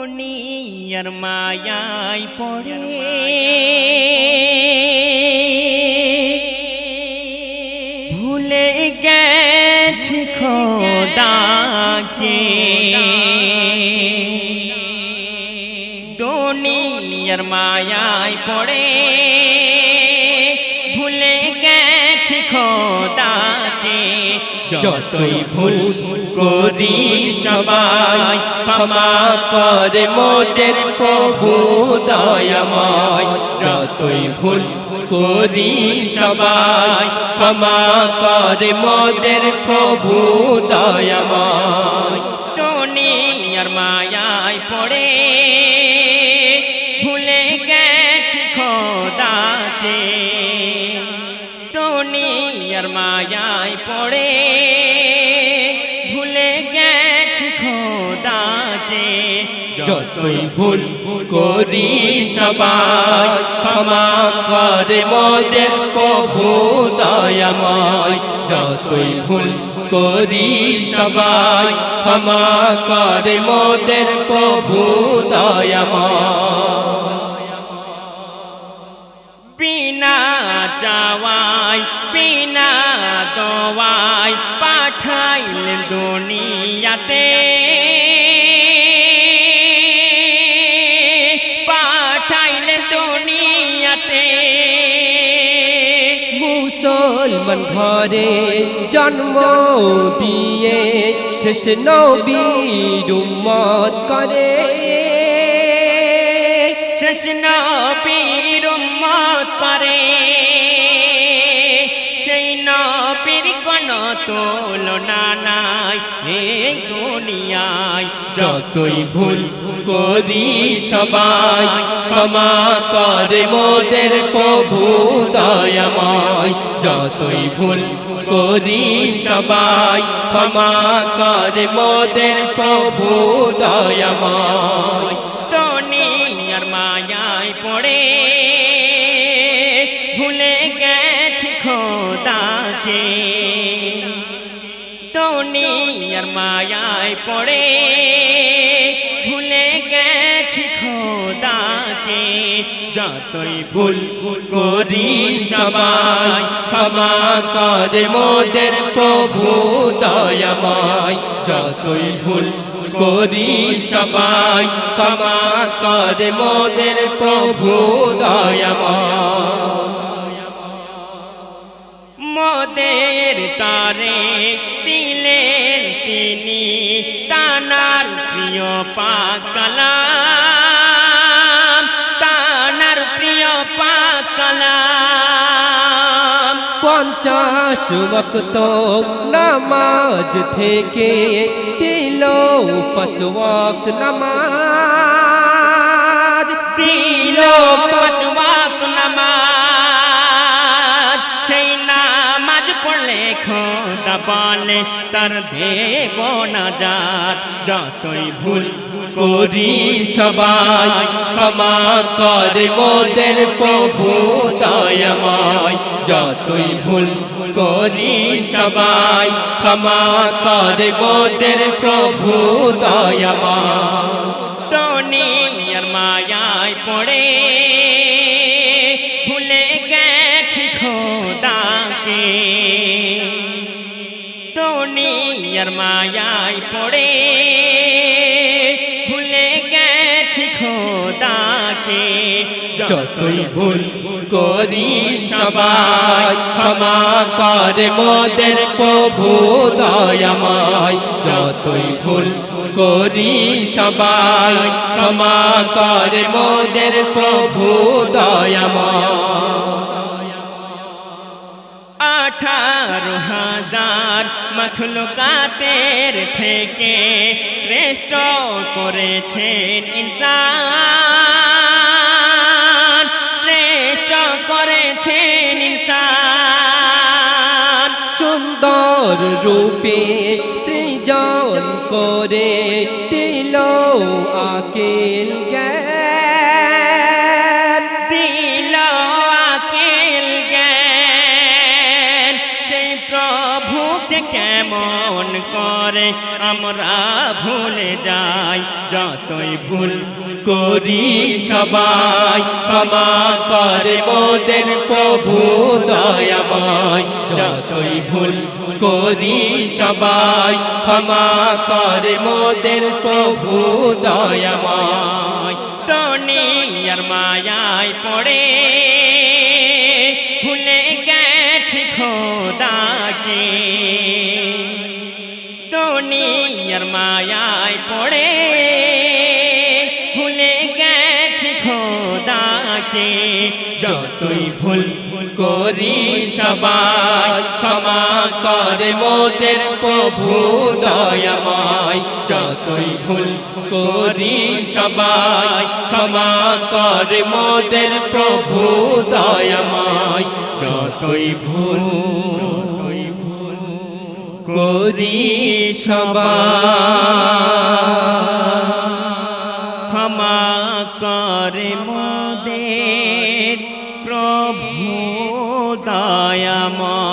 দুনিয়ার মায়ায় পড়ে ভুলে গেছি খোদাকে। দুনিয়ার মায়ায় পড়ে ভুলে গেছি খোদাকে। যতই ভুল করি সবাই ক্ষমা করে মোদের প্রভু দয়াময়। যতই ভুল করি সবাই ক্ষমা করে মোদের প্রভু দয়াময়। দুনিয়ার মায়ায় পড়ে ভুলে গেছি খোদাকে। দুনিয়ার মায়ায় পড়ে ভুলে গেছি খোদাকে। যতই ভুল করি সবাই ক্ষমা করে মোদের প্রভু দয়াময়। যতই ভুল করি সবাই ক্ষমা করে মোদের প্রভু দয়াময়। বিনা চাওয়ায় বিনা দোয়ায় পাঠাইলেন দুনিয়াতে। পাঠাইলেন দুনিয়াতে মুসলমান ঘরে জন্ম দিয়ে শেষ নবীর উম্মত করে। শেষ নবীর উম্মত করে। সেই নবীর কোনো তুলনা নাই এই দুনিয়ায়। যতই ভুল করি সবাই ক্ষমা করে মোদের প্রভু দয়াময়। যতই ভুল করি সবাই ক্ষমা করে মোদের প্রভু দয়াময়। দুনিয়ার মায়ায় পড়ে ভুলে গেছি খোদাকে। দুনিয়ার মায়ায় পড়ে ভুলে গেছি খোদাকে। যতই ভুল করি সবাই ক্ষমা করে মোদের প্রভু দয়াময়। যতই ভুল করি সবাই ক্ষমা করে মোদের প্রভু দয়াময়। মোদের তারে দিলেন তিনি তানার প্রিয় পাক কালাম। তানার প্রিয় পাক কালাম। 50 ওয়াক্ত নামাজ থেকে দিল 5 ওয়াক্ত নামাজ। দিল 5 ওয়াক্ত নামাজ। সেই নামাজ পড়লে খোদা বলে তার দেব নাজাত। যতই ভুল করি সবাই ক্ষমা করে মোদের প্রভু দয়াময়। যতই ভুল করি সবাই ক্ষমা করে মোদের প্রভু দয়াময়। দুনিয়ার মায়ায় পড়ে ভুলে গেছি খোদাকে। দুনিয়ার মায়ায় পড়ে ভুলে গেছি খোদাকে। যতই ভুল করি সবাই ক্ষমা করে মোদের প্রভু দয়াময়। যতই ভুল করি সবাই ক্ষমা করে মোদের প্রভু দয়াময়। 18,000 মখলুকাতের থেকে শ্রেষ্ঠ করেছেন ইনসান। শ্রেষ্ঠ করেছেন ইনসান। সুন্দর রূপে সৃজন করে দিল আকিল জ্ঞান। দিল আকিল জ্ঞান। সেই প্রভুকে কেমন করে করে আমরা ভুলে যাই, যতই ভুল করি সবাই ক্ষমা করে মোদের প্রভু দয়াময়, যতই ভুল করি সবাই ক্ষমা করে মোদের প্রভু দয়াময়। দুনিয়ার মায়ায় পড়ে ভুলে গেছি খোদাকে, দুনিয়ার মায়ায় পড়ে ভুলে গেছি খোদাকে, যতই ভুল করি সবাই ক্ষমা করে মোদের প্রভু দয়াময়, যতই ভুল করি সবাই ক্ষমা করে মোদের প্রভু দয়াময়, যতই ভুল করি সবাই ক্ষমা করে মোদের প্রভু দয়াময়।